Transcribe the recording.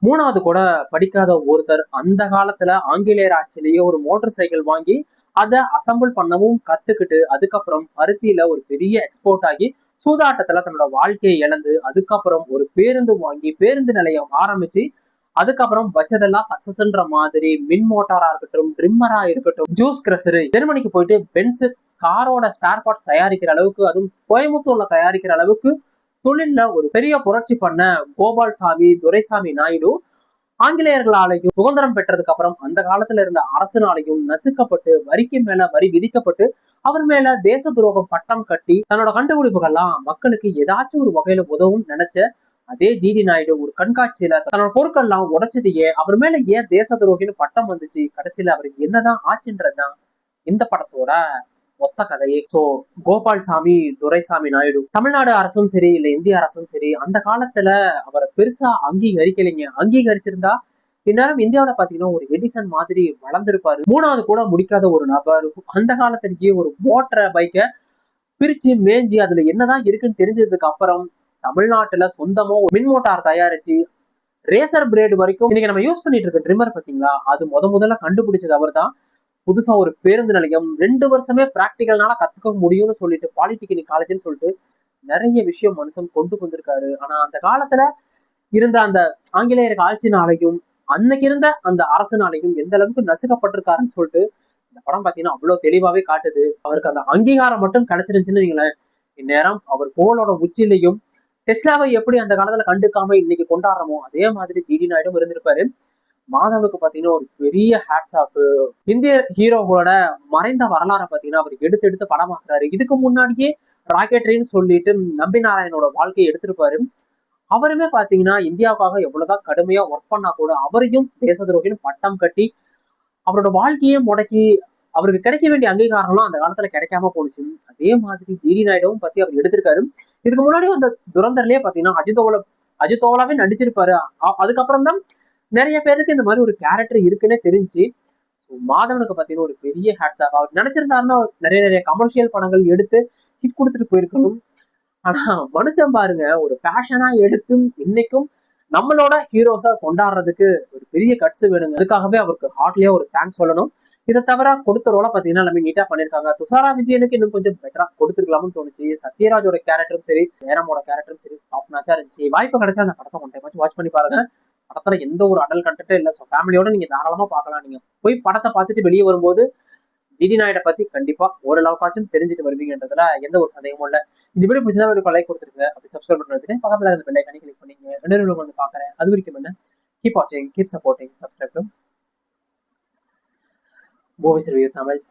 மூணாவது கூட படிக்காத ஒருத்தர் அந்த காலத்துல ஆங்கிலேயர் ஆட்சியிலேயே ஒரு மோட்டார் சைக்கிள் வாங்கி அதை அசம்பிள் பண்ணவும் கத்துக்கிட்டு அதுக்கப்புறம் பருத்தியில ஒரு பெரிய எக்ஸ்போர்ட் ஆகி சூதாட்டத்துல தன்னோட வாழ்க்கையை இழந்து அதுக்கப்புறம் ஒரு பேருந்து வாங்கி பேருந்து நிலையம் ஆரம்பிச்சு அதுக்கப்புறம் வச்சதெல்லாம் சக்சஸ்ன்ற மாதிரி மின் மோட்டாரா இருக்கட்டும் ட்ரிம்மரா இருக்கட்டும் ஜூஸ் கிரஷரு ஜெர்மனிக்கு போயிட்டு பென்ஸ் காரோட ஸ்பேர் பார்ட்ஸ் தயாரிக்கிற அளவுக்கு அதுவும் கோயம்புத்தூர்ல தயாரிக்கிற அளவுக்கு தொழில்ல ஒரு பெரிய புரட்சி பண்ண கோபால்சாமி துரைசாமி நாயுடு ஆங்கிலேயர்களாலையும் சுதந்திரம் பெற்றதுக்கு அப்புறம் அந்த காலத்துல இருந்த அரசனாலையும் நசுக்கப்பட்டு வரிக்கு மேல வரி விதிக்கப்பட்டு அவர் மேல தேச துரோகம் பட்டம் கட்டி தன்னோட கண்டுபிடிப்புகள்லாம் மக்களுக்கு ஏதாச்சும் ஒரு வகையில உதவும் நினைச்ச அதே ஜிடி நாயுடு ஒரு கண்காட்சியில தன்னோட பொருட்கள் எல்லாம் உடைச்சதையே அவர் மேல ஏன் தேச துரோகின்னு பட்டம் வந்துச்சு கடைசியில அவருக்கு என்னதான் ஆச்சுன்றதுதான் இந்த படத்தோட மொத்த கதையே. சோ கோபால்சாமி துரைசாமி நாயுடு தமிழ்நாடு அரசும் சரி இல்ல இந்திய அரசும் சரி அந்த காலத்துல அவரை பெருசா அங்கீகரிக்கலைங்க. அங்கீகரிச்சிருந்தா இந்நேரம் இந்தியாவில பாத்தீங்கன்னா ஒரு எடிசன் மாதிரி வளர்ந்திருப்பாரு. மூணாவது கூட முடிக்காத ஒரு நபர் அந்த காலத்திலேயே ஒரு மோட்டரை பைக்கை பிரிச்சு மேஞ்சி அதுல என்னதான் இருக்குன்னு தெரிஞ்சதுக்கு அப்புறம் தமிழ்நாட்டுல சொந்தமா மின் மோட்டார் தயாரிச்சு ரேசர் பிளேடு வரைக்கும் இன்னைக்கு நம்ம யூஸ் பண்ணிட்டு இருக்க ட்ரிம்மர் பாத்தீங்களா அது முதல்ல கண்டுபிடிச்சது அவர் தான். புதுசா ஒரு பேருந்து நிலையம் 2 வருஷமே பிராக்டிகல்னால கத்துக்க முடியும்னு சொல்லிட்டு பாலிடெக்னிக் காலேஜ்னு சொல்லிட்டு நிறைய விஷயம் மனுஷன் கொண்டு வந்திருக்காரு. ஆனா அந்த காலத்துல இருந்த அந்த ஆங்கிலேயர் ஆட்சினாலையும் அன்னைக்கு இருந்த அந்த அரசனாலையும் எந்த அளவுக்கு நசுக்கப்பட்டிருக்காருன்னு சொல்லிட்டு இந்த படம் பாத்தீங்கன்னா அவ்வளவு தெளிவாவே காட்டுது. அவருக்கு அந்த அங்கீகாரம் மட்டும் கிடைச்சிருந்துச்சுன்னு வைங்களேன் இந்நேரம் அவர் புகழோட உச்சிலையும் டெஸ்லாவை எப்படி அந்த காலத்துல கண்டுக்காம இன்னைக்கு கொண்டாடுறோமோ அதே மாதிரி ஜிடி நாயுடும் இருந்திருப்பாரு. மாதவனுக்கு பாத்தீங்கன்னா ஒரு பெரிய ஹேட்ஸ் ஆஃப். இந்திய ஹீரோவோட மறைந்த வரலாறை பாத்தீங்கன்னா அவர் எடுத்து எடுத்து படமாக்குறாரு. இதுக்கு முன்னாடியே ராக்கெட்ரின்னு சொல்லிட்டு நம்பி நாராயணோட வாழ்க்கையை எடுத்திருப்பாரு. அவருமே பாத்தீங்கன்னா இந்தியாவுக்காக எவ்வளவுதான் கடுமையா ஒர்க் பண்ணா கூட அவரையும் தேச துரோகின்னு பட்டம் கட்டி அவரோட வாழ்க்கையே முடக்கி அவருக்கு கிடைக்க வேண்டிய அங்கீகாரம்லாம் அந்த காலத்துல கிடைக்காம போனுச்சு. அதே மாதிரி ஜிடி நாயுடுவும் பத்தி அவர் எடுத்திருக்காரு. இதுக்கு முன்னாடி அந்த துரந்தர்லயே பாத்தீங்கன்னா அஜித்தோவலாவே நடிச்சிருப்பாரு. அதுக்கப்புறம் தான் நிறைய பேருக்கு இந்த மாதிரி ஒரு கேரக்டர் இருக்குன்னே தெரிஞ்சு. மாதவனுக்கு பாத்தீங்கன்னா ஒரு பெரிய ஹேட்ஸ் ஆஃப். அவர் நினைச்சிருந்தாருன்னா நிறைய கமர்ஷியல் படங்கள் எடுத்து ஹிட் கொடுத்துட்டு போயிருக்கணும். ஆனா மனுஷன் பாருங்க ஒரு பேஷனா எடுத்து இன்னைக்கும் நம்மளோட ஹீரோஸா கொண்டாடுறதுக்கு ஒரு பெரிய கட்ஸ் வேணுங்க. அதுக்காகவே அவருக்கு ஹார்ட்லயே ஒரு தேங்க்ஸ் சொல்லணும். இதை தவிர கொடுத்த ரோல பாத்தீங்கன்னா எல்லாமே நீட்டா பண்ணிருக்காங்க. துஷாரா விஜயனுக்கு இன்னும் கொஞ்சம் பெட்டரா கொடுத்துருக்கலாம்னு தோணுச்சு. சத்யராஜோட கேரக்டரும் சரி ஜெயராமோட கேரக்டரும் சரி டாப் நாச்சா இருந்துச்சு. வாய்ப்பு கிடைச்சா அந்த படத்தை கொண்டு வாட்ச் பண்ணி பாருங்க. படத்துல எந்த ஒரு அடல் கண்டென்ட்டும் இல்லை. ஃபேமிலியோட நீங்க தாராளமா பார்க்கலாம். நீங்க போய் படத்தை பார்த்துட்டு வெளியே வரும்போது ஜிடி நாயுட பத்தி கண்டிப்பா ஓரளவுக்காச்சும் தெரிஞ்சுட்டு வருவீங்கன்றதுல எந்த ஒரு சந்தேகமும் இல்லை. இந்த வீடியோ பிடிச்சதா வீடியோ லைக் கொடுத்துருங்க. அப்படி சப்ஸ்கிரைப் பண்ணுறதுக்கு பக்கத்துல இருக்க பெல் ஐகானை கிளிக் பண்ணீங்க. 2 வீடியோ வந்து பாக்குறேன். அது வரைக்கும் என்ன கீப் வாட்சிங் keep supporting subscribe to movies review Tamil.